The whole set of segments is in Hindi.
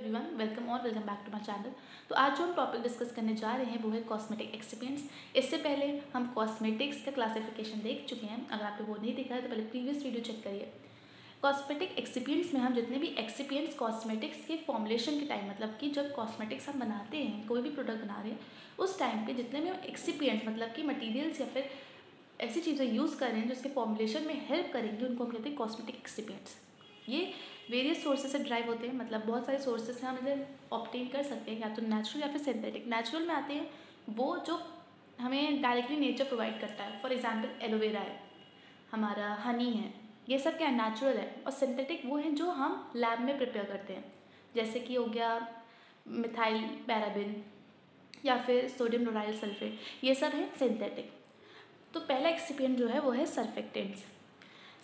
Everyone, welcome back to my channel. तो आज जो हम टॉपिक डिस्कस करने जा रहे हैं वो है कॉस्मेटिक एक्सिपिएंट्स। इससे पहले हम कॉस्मेटिक्स का क्लासिफिकेशन देख चुके हैं। अगर आपने वो नहीं देखा है तो पहले प्रीवियस वीडियो चेक करिए। कॉस्मेटिक एक्सिपिएंट्स में हम जितने भी एक्सिपिएंट्स कॉस्मेटिक्स के फॉर्मुलेशन के टाइम, मतलब कि जब कॉस्मेटिक्स हम बनाते हैं, कोई भी प्रोडक्ट बना रहे हैं, उस टाइम पे जितने भी हम एक्सिपिएंट्स मतलब कि मटीरियल्स या फिर ऐसी चीज़ें यूज़ कर रहे हैं जो उसके फॉर्मुलेशन में हेल्प करेंगे, उनको हम कहते हैं कॉस्मेटिक एक्सिपिएंट्स। ये वेरियस सोर्सेज से ड्राइव होते हैं, मतलब बहुत सारे सोर्सेज से हम इसे ऑब्टेन कर सकते हैं, या तो नेचुरल या फिर सिंथेटिक। नेचुरल में आते हैं वो जो हमें डायरेक्टली नेचर प्रोवाइड करता है। फॉर एग्जांपल एलोवेरा है, हमारा हनी है, ये सब क्या नेचुरल है। और सिंथेटिक वो हैं जो हम लैब में प्रिपेयर करते हैं, जैसे कि हो गया मिथाइल पैराबिन या फिर सोडियम लोराइल सल्फेट, ये सब है सिंथेटिक। तो पहला एक्सिपिएंट जो है वो है सर्फेक्टेंट्स।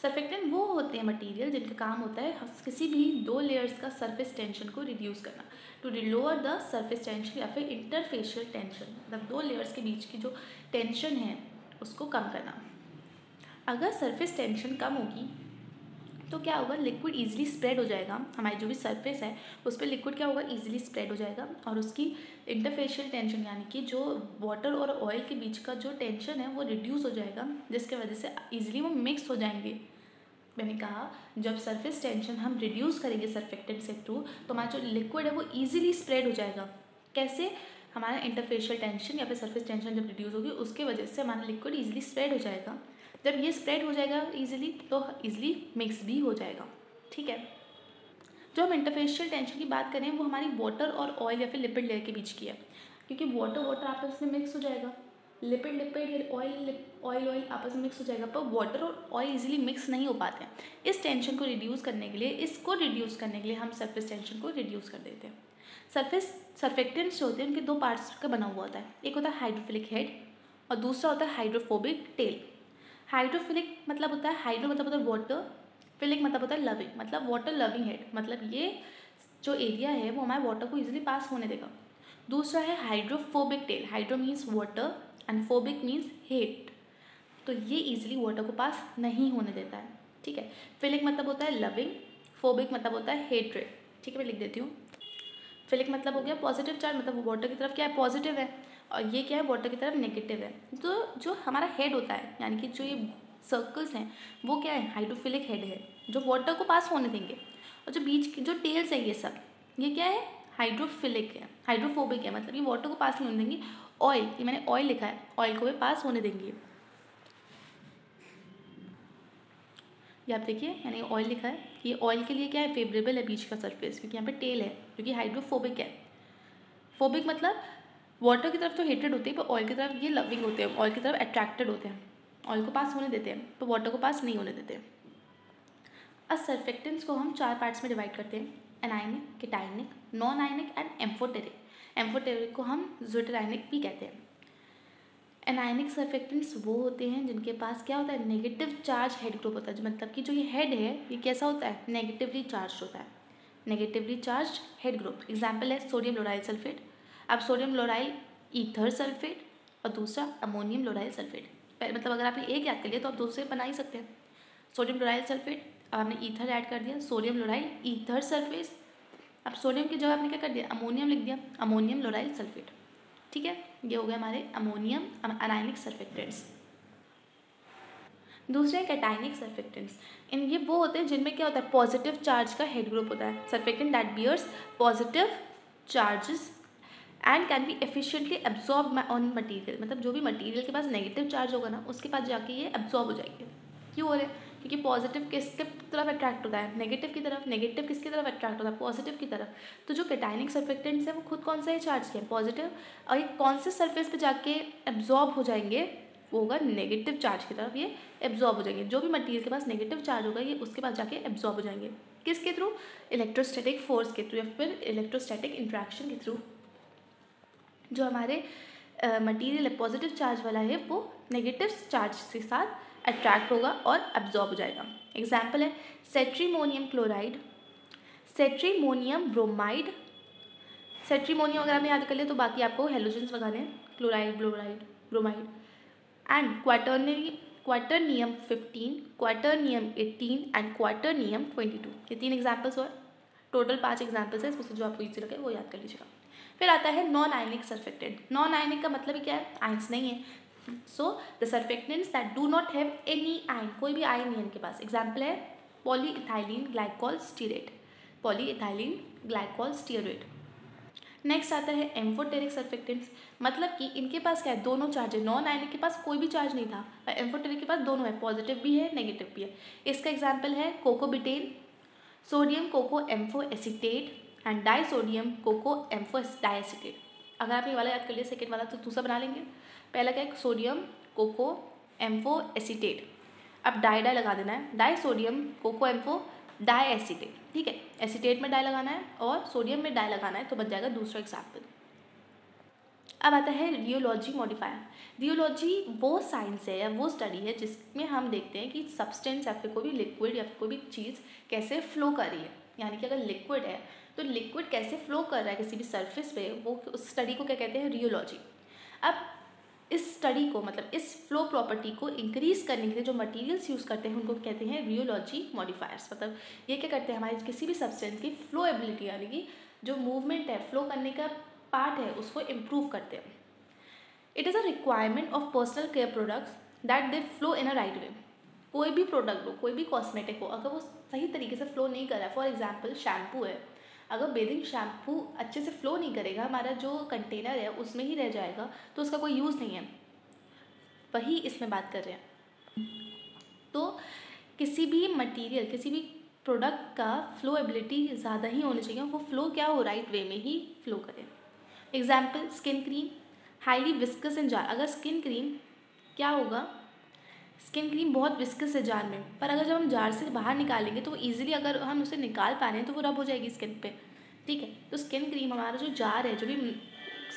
सर्फेक्टेंट वो होते हैं मटेरियल जिनका काम होता है किसी भी दो लेयर्स का सरफेस टेंशन को रिड्यूस करना, to lower the surface tension या फिर इंटरफेशियल टेंशन, मतलब दो लेयर्स के बीच की जो टेंशन है उसको कम करना। अगर सरफेस टेंशन कम होगी तो क्या होगा, लिक्विड ईजिली स्प्रेड हो जाएगा। हमारी जो भी सरफेस है उस पर लिक्विड क्या होगा, ईजिली स्प्रेड हो जाएगा। और उसकी इंटरफेशियल टेंशन यानी कि जो वाटर और ऑयल के बीच का जो टेंशन है वो रिड्यूस हो जाएगा, जिसके वजह से ईजिली वो मिक्स हो जाएंगे। मैंने कहा जब सरफेस टेंशन हम रिड्यूस करेंगे सर्फेक्टेंट से थ्रू, तो हमारा जो लिक्विड है वो ईजिली स्प्रेड हो जाएगा। कैसे? हमारा इंटरफेशियल टेंशन या फिर सरफेस टेंशन जब रिड्यूस होगी उसके वजह से हमारा लिक्विड ईजिली स्प्रेड हो जाएगा। जब ये स्प्रेड हो जाएगा ईजिली तो ईजिली मिक्स भी हो जाएगा। ठीक है। जो हम इंटरफेशियल टेंशन की बात करें वो हमारी वाटर और ऑयल या फिर लिपिड लेयर के बीच की है, क्योंकि वाटर आपस में मिक्स हो जाएगा, लिपिड या ऑयल आपस में मिक्स हो जाएगा, पर वाटर और ऑयल इजीली मिक्स नहीं हो पाते हैं। इस टेंशन को रिड्यूस करने के लिए हम सरफेस टेंशन को रिड्यूस कर देते हैं। सर्फेक्टेंट्स जो होते हैं उनके दो पार्ट्स का बना हुआ होता है, एक होता है हाइड्रोफिलिक हेड और दूसरा होता है हाइड्रोफोबिक टेल। हाइड्रोफिलिक मतलब होता है, हाइड्रो मतलब होता है वाटर, फिलिक मतलब होता है लविंग, मतलब वाटर लविंग हेड, मतलब ये जो एरिया है वो हमारे वाटर को इजीली पास होने देगा। दूसरा है hydrophobic tell, hydro means water and phobic means hate, तो ये इजीली वाटर को पास नहीं होने देता है। ठीक है। फिलिक मतलब होता है लविंग, फोबिक मतलब होता है हेट्रेड। ठीक है, मैं लिख देती हूँ। फिलिक मतलब हो गया पॉजिटिव चार्ज, मतलब वाटर की तरफ क्या है, पॉजिटिव है, और ये क्या है, वाटर की तरफ नेगेटिव है। तो जो हमारा हेड होता है यानी कि जो ये सर्कल्स हैं वो क्या है, हाइड्रोफिलिक हेड है जो वाटर को पास होने देंगे। और जो बीच की जो टेल्स है ये क्या है, हाइड्रोफिलिक है, हाइड्रोफोबिक है, मतलब ये वाटर को पास नहीं होने देंगी। ऑयल, ये मैंने ऑयल लिखा है, ऑयल को भी पास होने देंगे। ये आप देखिए, मैंने ऑयल लिखा है, ये ऑयल के लिए क्या है, फेवरेबल है बीच का सरफेस, क्योंकि यहाँ पे टेल है, क्योंकि हाइड्रोफोबिक है। फोबिक मतलब वाटर की तरफ तो हेटेड होती है, पर ऑयल की तरफ ये लविंग होते हैं, ऑयल की तरफ अट्रैक्टेड होते हैं, ऑयल को पास होने देते हैं, तो वाटर को पास नहीं होने देते। अब सर्फेक्टेंट्स को हम चार पार्ट्स में डिवाइड करते हैं, anionic, cationic, non ionic and amphoteric. Amphoteric को हम ज्यूटेरायनिक भी कहते हैं। एनायनिक सर्फेक्टेंट्स वो होते हैं जिनके पास क्या होता है, नेगेटिव चार्ज हेड ग्रुप होता है, मतलब कि जो ये हेड है ये कैसा होता है, नेगेटिवली चार्ज होता है, negatively charge head group. Example है सोडियम लोराइल सल्फेट। अब सोडियम लोराइल ईथर सल्फेट और दूसरा अमोनियम लोराइल सल्फेट, मतलब अगर आपने एक याद कर लिया तो आप दूसरे बना ही सकते हैं। सोडियम लोराइल सल्फेट, अब आपने ईथर ऐड कर दिया, सोडियम लोराइल ईथर सल्फेट। अब सोडियम की जगह आपने क्या कर दिया, अमोनियम लिख दिया, अमोनियम लोराइल सल्फेट। ठीक है, ये हो गया हमारे अमोनियम अनायनिक सर्फेक्टेंट्स। दूसरे कैटायनिक सर्फेक्टेंट्स, इन ये वो होते हैं जिनमें क्या होता है, पॉजिटिव चार्ज का हेड ग्रुप होता है, surfactant that bears positive charges and can be efficiently absorb on material, मतलब जो भी मटीरियल के पास नेगेटिव चार्ज होगा ना उसके पास जाके ये एब्जॉर्ब हो जाएंगे। क्यों हो रहे हैं, क्योंकि पॉजिटिव किसके तरफ अट्रैक्ट होता है, नेगेटिव की तरफ, नेगेटिव किसकी तरफ अट्रैक्ट होता है, पॉजिटिव की तरफ। तो जो कैटायनिक सर्फेक्टेंट्स है वो खुद कौन सा है, चार्ज किया पॉजिटिव, और ये कौन से सरफेस पे जाके एब्जॉर्ब हो जाएंगे, वो होगा नेगेटिव चार्ज की तरफ ये एब्जॉर्ब हो जाएंगे। जो भी मटीरियल के पास नेगेटिव चार्ज होगा ये उसके पास जाके एब्जॉर्ब हो जाएंगे, किसके थ्रू, इलेक्ट्रोस्टैटिक फोर्स के थ्रू या फिर इलेक्ट्रोस्टैटिक इंट्रैक्शन के थ्रू। जो हमारे मटीरियल पॉजिटिव चार्ज वाला है वो नेगेटिव चार्ज के साथ अट्रैक्ट होगा और एब्जॉर्ब हो जाएगा। एग्जाम्पल है सेट्रीमोनियम क्लोराइड, सेट्रीमोनियम ब्रोमाइड। सेट्रीमोनियम अगर आपने याद कर लिया तो बाकी आपको हेलोजेंस लगाने हैं, क्लोराइड, ब्लोराइड, ब्रोमाइड। एंड क्वाटरनियम 15, क्वाटरनियम 18 एंड क्वाटरनियम 22, ये तीन एग्जाम्पल्स हुआ। टोटल 5 एग्जाम्पल्स है, इसमें से जो आपको ईजी लगे वो याद कर लीजिएगा। फिर आता है non ionic surfactant. Non ionic का मतलब क्या है, आयंस नहीं है। So the surfactants that do not have any ion, कोई भी आयन नहीं है इनके पास। एग्जाम्पल है polyethylene glycol stearate, polyethylene glycol stearate. Next आता है एम्फोटेरिक सर्फेक्टेंट्स, मतलब कि इनके पास क्या है, दोनों चार्ज है। नॉन आयनिक के पास कोई भी चार्ज नहीं था और एम्फोटेरिक के पास दोनों है, पॉजिटिव भी है नेगेटिव भी है। इसका एग्जाम्पल है coco betaine, sodium cocoa ampho acetate and die sodium cocoa ampho डाइएसीटेट। अगर आपने वाला याद कर लिया सेकेंड वाला तो दूसरा बना लेंगे। पहला क्या है, सोडियम कोको एम्फो एसीटेट, अब डाई लगा देना है, di sodium cocoa ampho di acetate, ठीक है। एसीटेट में डाई लगाना है और सोडियम में डाई लगाना है, तो बच जाएगा दूसरा एग्जाम्पल। अब आता है रियोलॉजी मॉडिफायर। रियोलॉजी वो साइंस है या वो स्टडी है जिसमें हम देखते हैं कि सब्सटेंस या फिर कोई भी लिक्विड या फिर कोई भी चीज़ कैसे फ्लो कर रही है। यानी कि अगर लिक्विड है तो लिक्विड कैसे फ्लो कर रहा है किसी भी सरफेस पे, वो उस स्टडी को क्या कहते हैं, रियोलॉजी। अब इस स्टडी को, मतलब इस फ्लो प्रॉपर्टी को इंक्रीज करने के लिए जो मटेरियल्स यूज़ करते हैं उनको कहते हैं रियोलॉजी मॉडिफायर्स। मतलब ये क्या करते हैं, हमारे किसी भी सब्सटेंस की फ्लो एबिलिटी यानी कि जो मूवमेंट है, फ्लो करने का पार्ट है, उसको इम्प्रूव करते हैं। It is a requirement of personal care products that they flow in a right way. कोई भी प्रोडक्ट हो, कोई भी कॉस्मेटिक हो, अगर वो सही तरीके से फ्लो नहीं कर रहा है, फॉर एग्जाम्पल शैम्पू है, अगर बेसिंग शैम्पू अच्छे से फ्लो नहीं करेगा, हमारा जो कंटेनर है उसमें ही रह जाएगा, तो उसका कोई यूज़ नहीं है। वही इसमें बात कर रहे हैं। तो किसी भी मटेरियल, किसी भी प्रोडक्ट का फ्लो एबिलिटी ज़्यादा ही होनी चाहिए, वो फ्लो क्या हो, राइट वे में ही फ्लो करें। Example skin cream, highly viscous in jar. अगर स्किन क्रीम क्या होगा, स्किन क्रीम बहुत विस्कस है जार में, पर अगर जब हम जार से बाहर निकालेंगे तो वो ईजिली अगर हम उसे निकाल पा रहे हैं तो वो रब हो जाएगी स्किन पे, ठीक है। तो स्किन क्रीम हमारा जो जार है, जो भी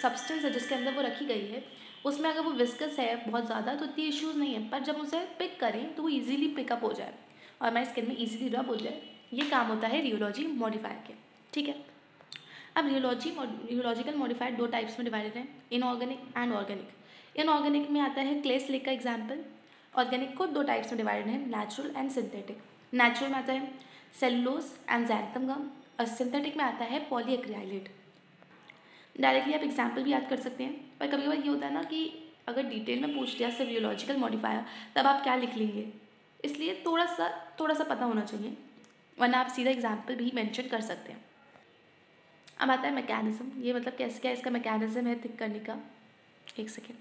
सब्सटेंस है जिसके अंदर वो रखी गई है, उसमें अगर वो विस्कस है बहुत ज़्यादा तो इतनी इश्यूज़ नहीं है, पर जब उसे पिक करें तो वो ईजिली पिकअप हो जाए और हमारी स्किन में ईजिली रब हो जाए। ये काम होता है रियोलॉजी मॉडिफायर के, ठीक है। अब रियोलॉजिकल मॉडिफायर दो टाइप्स में डिवाइडेड है, इनऑर्गेनिक एंड ऑर्गेनिक। इनऑर्गेनिक में आता है क्ले स्लिक का एग्जाम्पल। ऑर्गेनिक को दो टाइप्स में डिवाइडेड है, नेचुरल एंड सिंथेटिक। नेचुरल में आता है सेलुलोज एंड xanthan गम और सिंथेटिक में आता है पॉलीएक्रिलाइट। डायरेक्टली आप एग्जाम्पल भी याद कर सकते हैं, पर कभी कभी ये होता है ना कि अगर डिटेल में पूछ लिया सिर्फ रियोलॉजिकल मॉडिफायर, तब आप क्या लिख लेंगे, इसलिए थोड़ा सा पता होना चाहिए, वरना आप सीधा एग्जाम्पल भी मेंशन कर सकते हैं। अब आता है मैकेनिज्म, ये मतलब कैसे क्या इसका मैकेनिज्म है थिक करने का। एक सेकेंड।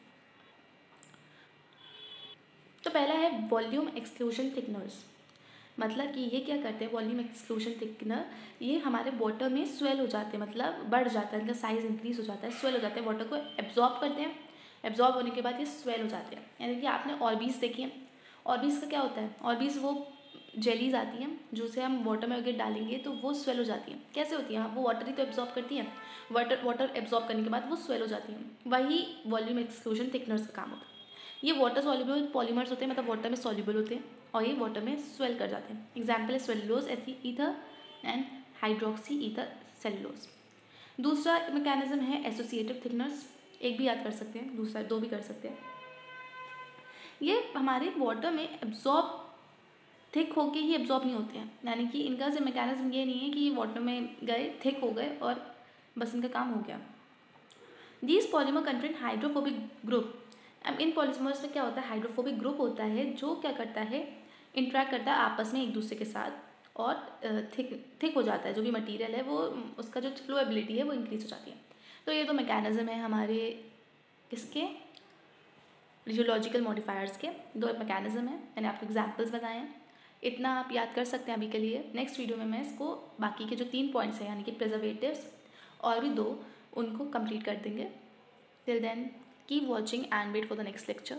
तो पहला है वॉल्यूम एक्सक्लूजन थिकनर्स, मतलब कि ये क्या करते हैं, वॉल्यूम एक्सक्लूजन थिकनर, ये हमारे वाटर में स्वेल हो जाते हैं, मतलब बढ़ जाता है, इनका साइज़ इंक्रीज हो जाता है, स्वेल हो जाते हैं, वाटर को एब्जॉर्ब करते हैं, एब्जॉर्ब होने के बाद ये स्वेल हो जाते हैं। यानी कि आपने ऑर्बीज देखी है, ऑर्बीज का क्या होता है, ऑर्बीज वो जेलीज आती हैं जो से हम वाटर में अगर डालेंगे तो वो स्वेल हो जाती हैं। कैसे होती हैं, वो वाटर ही तो एब्जॉर्ब करती हैं, वाटर एब्जॉर्ब करने के बाद वो स्वेल हो जाती हैं। वही वॉल्यूम एक्सक्लूजन थिकनर्स का काम होता है। ये वाटर सॉल्युबल पॉलीमर्स होते हैं, मतलब वाटर में सॉल्युबल होते हैं और ये वाटर में स्वेल कर जाते हैं। एग्जाम्पल है cellulose ether and hydroxy ether cellulose. दूसरा मैकेनिज्म है एसोसिएटिव थिकनर्स, एक भी याद कर सकते हैं, दूसरा दो भी कर सकते हैं। ये हमारे वाटर में एब्जॉर्ब थिक होके ही एब्जॉर्ब नहीं होते हैं, यानी कि इनका जो मैकेनिज्म ये नहीं है कि ये वाटर में गए थिक हो गए और बस इनका काम हो गया। These polymer contain hydrophobic group. अब इन पॉलीमर्स में क्या होता है, हाइड्रोफोबिक ग्रुप होता है जो क्या करता है, इंट्रैक्ट करता है आपस में एक दूसरे के साथ और थिक हो जाता है, जो भी मटेरियल है वो उसका जो फ्लो एबिलिटी है वो इंक्रीज हो जाती है। तो ये तो मैकेनिज्म है हमारे इसके रियोलॉजिकल मॉडिफायर्स के, दो मैकेनिज्म है, मैंने आपको एग्जाम्पल्स बताए हैं, इतना आप याद कर सकते हैं अभी के लिए। नेक्स्ट वीडियो में मैं इसको बाकी के जो 3 पॉइंट्स हैं यानी कि प्रिजर्वेटिव्स और भी 2 उनको कंप्लीट कर देंगे। Till then keep watching and wait for the next lecture.